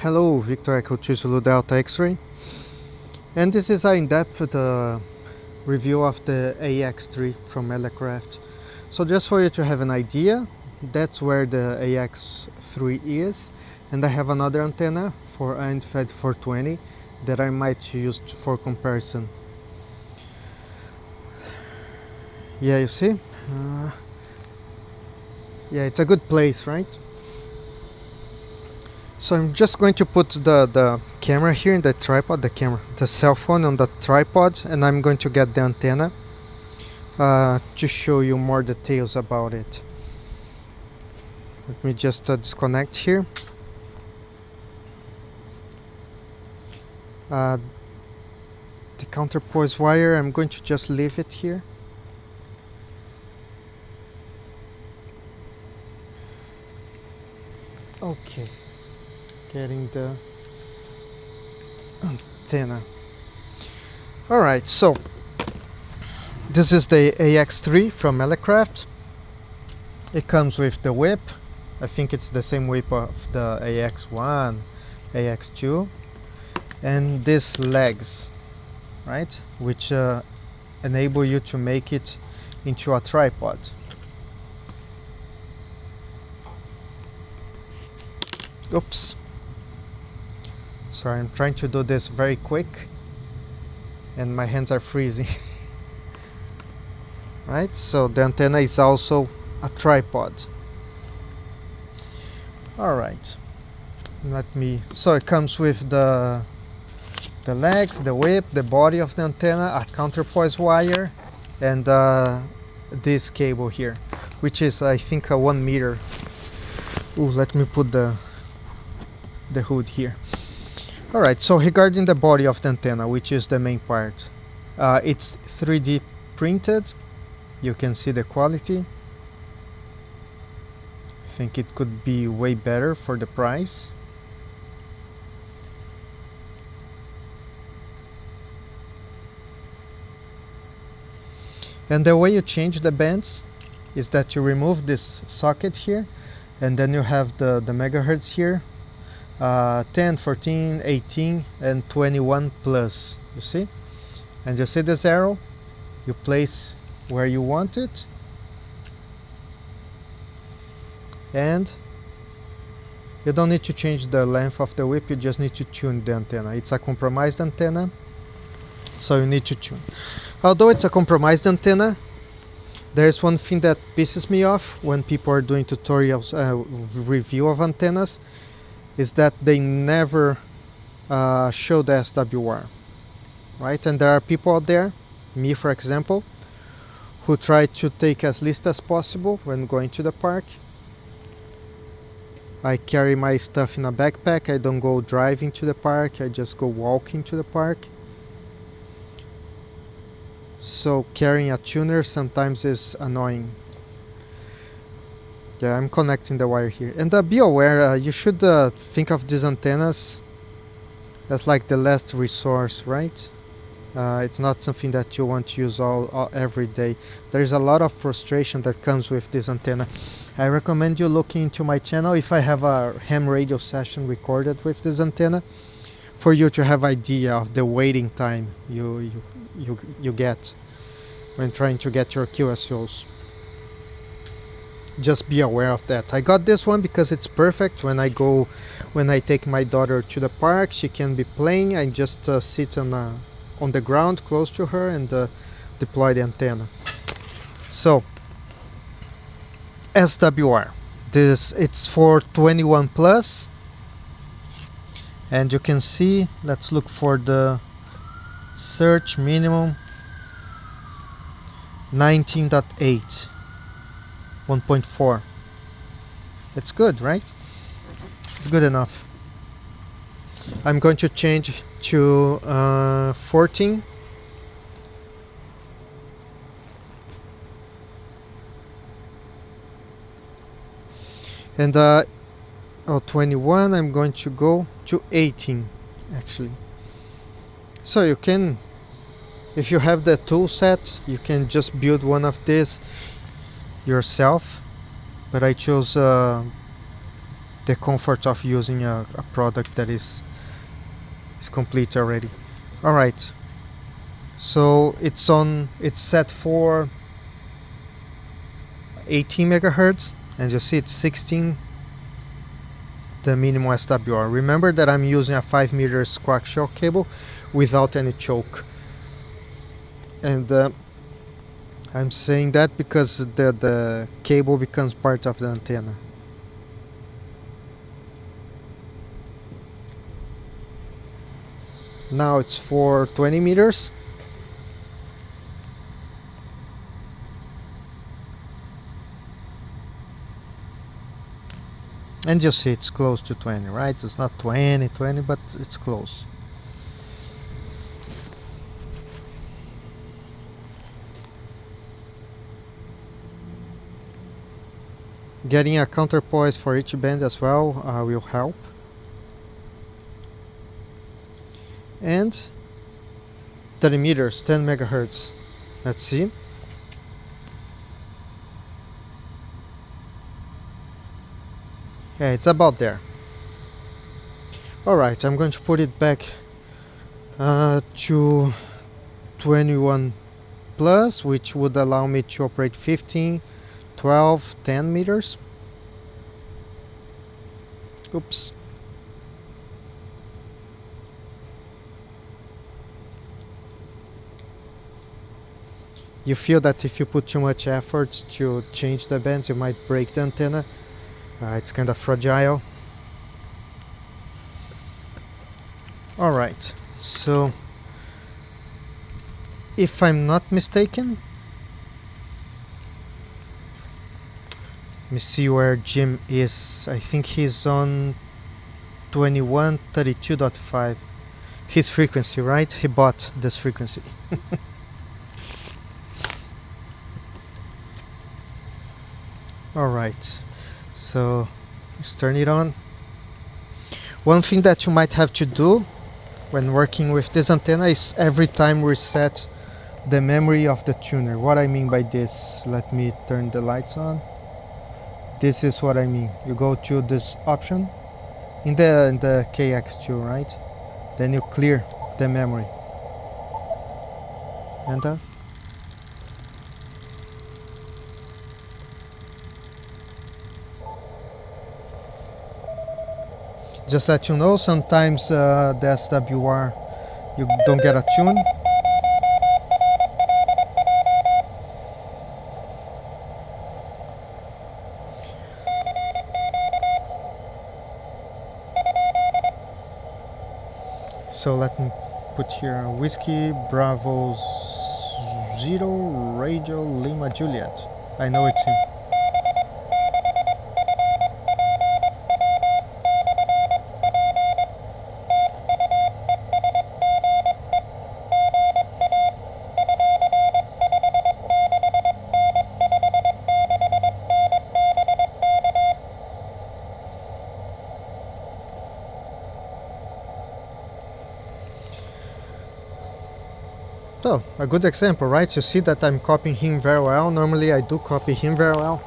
Hello, Victor Echo Zulu Delta X-Ray, and this is an in-depth review of the AX3 from Elecraft. So just for you to have an idea, that's where the AX3 is, and I have another antenna for InFed 420 that I might use for comparison. Yeah, you see? Yeah, it's a good place, right? So I'm just going to put the camera here in the tripod, the cell phone on the tripod, and I'm going to get the antenna to show you more details about it. Let me just disconnect here. The counterpoise wire, I'm going to just leave it here. Okay, getting the antenna. Alright, so this is the AX3 from Elecraft. It comes with the whip. I think it's the same whip of the AX1, AX2, and these legs, right, which enable you to make it into a tripod. Oops, sorry, I'm trying to do this very quick and my hands are freezing. Right, so the antenna is also a tripod. Alright, so it comes with the legs, the whip, the body of the antenna, a counterpoise wire, and this cable here, which is I think a 1 meter. Ooh, let me put the hood here. Alright, so regarding the body of the antenna, which is the main part, it's 3D printed. You can see the quality. I think it could be way better for the price. And the way you change the bands is that you remove this socket here, and then you have the megahertz here, 10, 14, 18, and 21 plus, you see? And you see this arrow? You place where you want it, and you don't need to change the length of the whip, you just need to tune the antenna. It's a compromised antenna, so you need to tune. Although it's a compromised antenna, there's one thing that pisses me off when people are doing tutorials, review of antennas, is that they never show the SWR, right? And there are people out there, me for example, who try to take as least as possible when going to the park. I carry my stuff in a backpack. I don't go driving to the park, I just go walking to the park. So carrying a tuner sometimes is annoying. Yeah, I'm connecting the wire here. And be aware, you should think of these antennas as like the last resource, right? It's not something that you want to use every day. There is a lot of frustration that comes with this antenna. I recommend you looking into my channel if I have a ham radio session recorded with this antenna, for you to have idea of the waiting time you get when trying to get your QSOs. Just be aware of that. I got this one because it's perfect when I take my daughter to the park. She can be playing. I just sit on the ground close to her and deploy the antenna. So SWR, it's for 21 plus, and you can see, let's look for the search minimum, 19.8, 1.4. It's good, right? It's good enough. I'm going to change to 14. And 21, I'm going to go to 18 actually. So you can, if you have the tool set, you can just build one of these yourself, but I chose the comfort of using a product that is complete already. All right, so it's set for 18 megahertz, and you see it's 16 the minimum SWR. Remember that I'm using a 5 meters coaxial cable without any choke, and I'm saying that because the cable becomes part of the antenna. Now it's for 20 meters. And you see it's close to 20, right? It's not 20, but it's close. Getting a counterpoise for each band as well will help. And 30 meters, 10 megahertz. Let's see. Yeah, it's about there. Alright, I'm going to put it back to 21 plus, which would allow me to operate 15, 12, 10 meters. Oops. You feel that if you put too much effort to change the bands, you might break the antenna. It's kind of fragile. Alright, so if I'm not mistaken, let me see where Jim is. I think he's on 2132.5. His frequency, right? He bought this frequency. Alright, so let's turn it on. One thing that you might have to do when working with this antenna is every time reset the memory of the tuner. What I mean by this, let me turn the lights on. This is what I mean. You go to this option in the KX2, right? Then you clear the memory. And just let you know, sometimes the SWR, you don't get a tune. So let me put here Whiskey Bravo Zero Radio Lima Juliet. I know it's him. So, a good example, right? You see that I'm copying him very well. Normally I do copy him very well.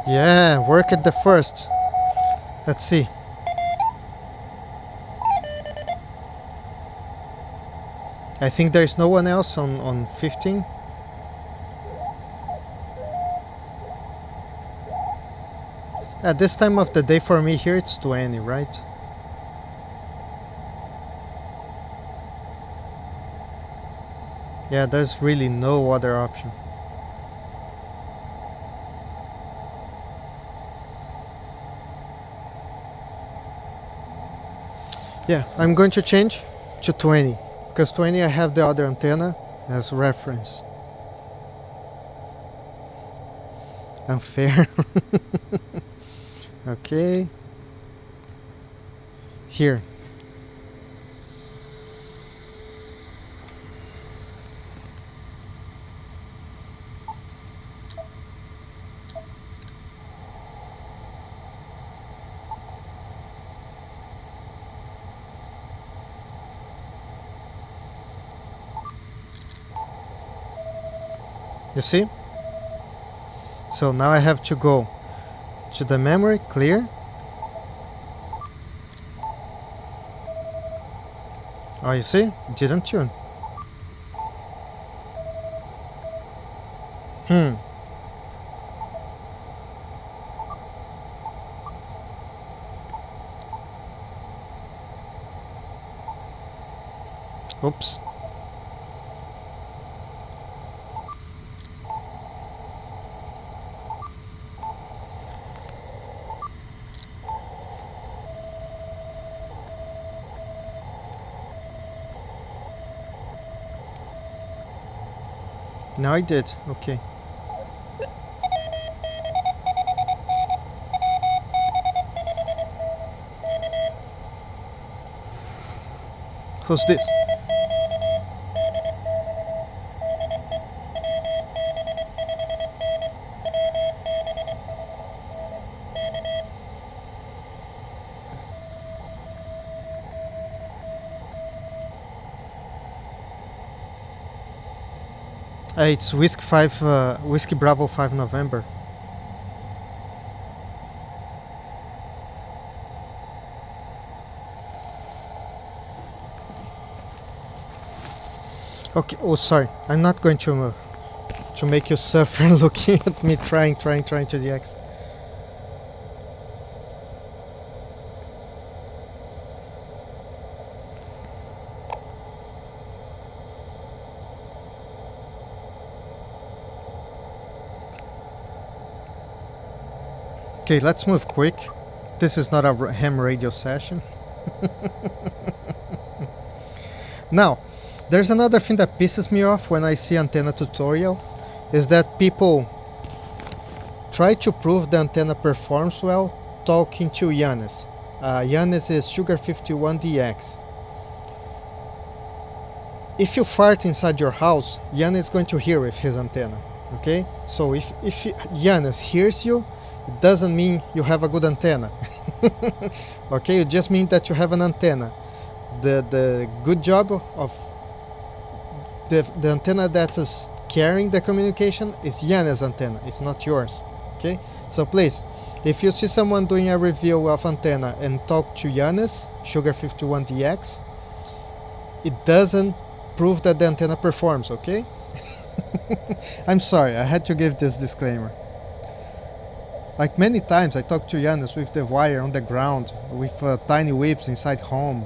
Yeah, work at the first. Let's see. I think there is no one else on 15. At this time of the day for me here it's 20, right? Yeah, there's really no other option. Yeah, I'm going to change to 20 because 20 I have the other antenna as reference. Unfair. Okay. Here. You see? So now I have to go to the memory, clear. Oh, you see? Didn't tune. Oops. Now I did. Okay. Who's this? It's Whiskey Bravo 5 November. Okay. Oh, sorry. I'm not going to make you suffer looking at me trying to DX. Okay, let's move quick. This is not a ham radio session. Now, there's another thing that pisses me off when I see antenna tutorial, is that people try to prove the antenna performs well talking to Yanis. Yanis is Sugar51DX. If you fart inside your house, Yanis is going to hear with his antenna. Okay? So if Yanis hears you, it doesn't mean you have a good antenna. Okay, it just means that you have an antenna. The good job of the antenna that is carrying the communication is Yanis' antenna, it's not yours. Okay, so please, if you see someone doing a review of antenna and talk to Yanis, Sugar51DX, it doesn't prove that the antenna performs, okay? I'm sorry, I had to give this disclaimer. Like many times I talk to Yanis with the wire on the ground, with tiny whips inside home.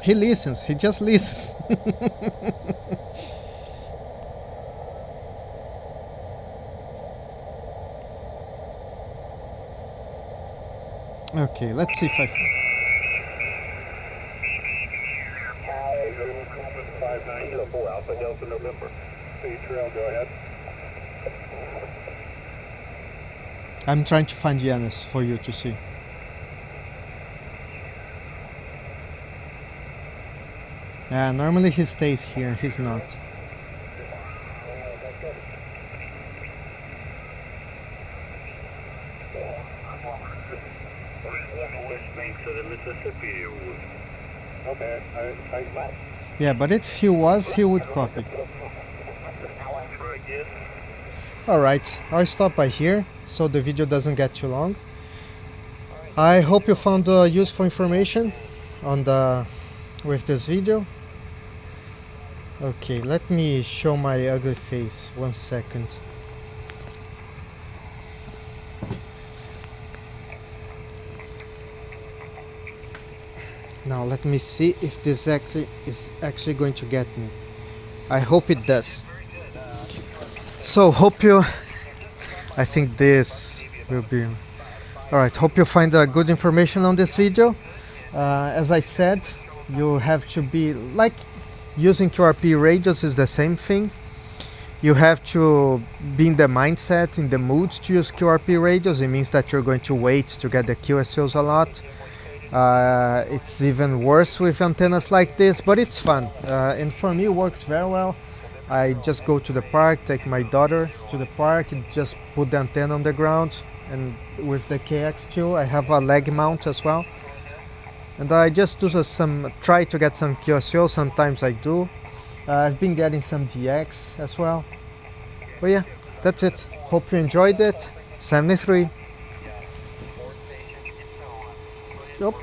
He listens, he just listens. Okay, let's see if I... Alpha Delta November. Trail, go ahead. I'm trying to find Yanis for you to see. Normally he stays here, he's not. Yeah, but if he was, he would copy. Alright, I'll stop by here so the video doesn't get too long. I hope you found useful information on with this video. Okay, let me show my ugly face, 1 second. Now let me see if this is actually going to get me. I hope it does. So hope you, I think this will be, alright, hope you find good information on this video. As I said, you have to be, like using QRP radios is the same thing. You have to be in the mindset, in the mood to use QRP radios. It means that you're going to wait to get the QSOs a lot. It's even worse with antennas like this, but it's fun. And for me, it works very well. I just go to the park, take my daughter to the park, and just put the antenna on the ground. And with the KX2, I have a leg mount as well. And I just do try to get some QSO. Sometimes I do. I've been getting some DX as well. But yeah, that's it. Hope you enjoyed it. 73. Yep.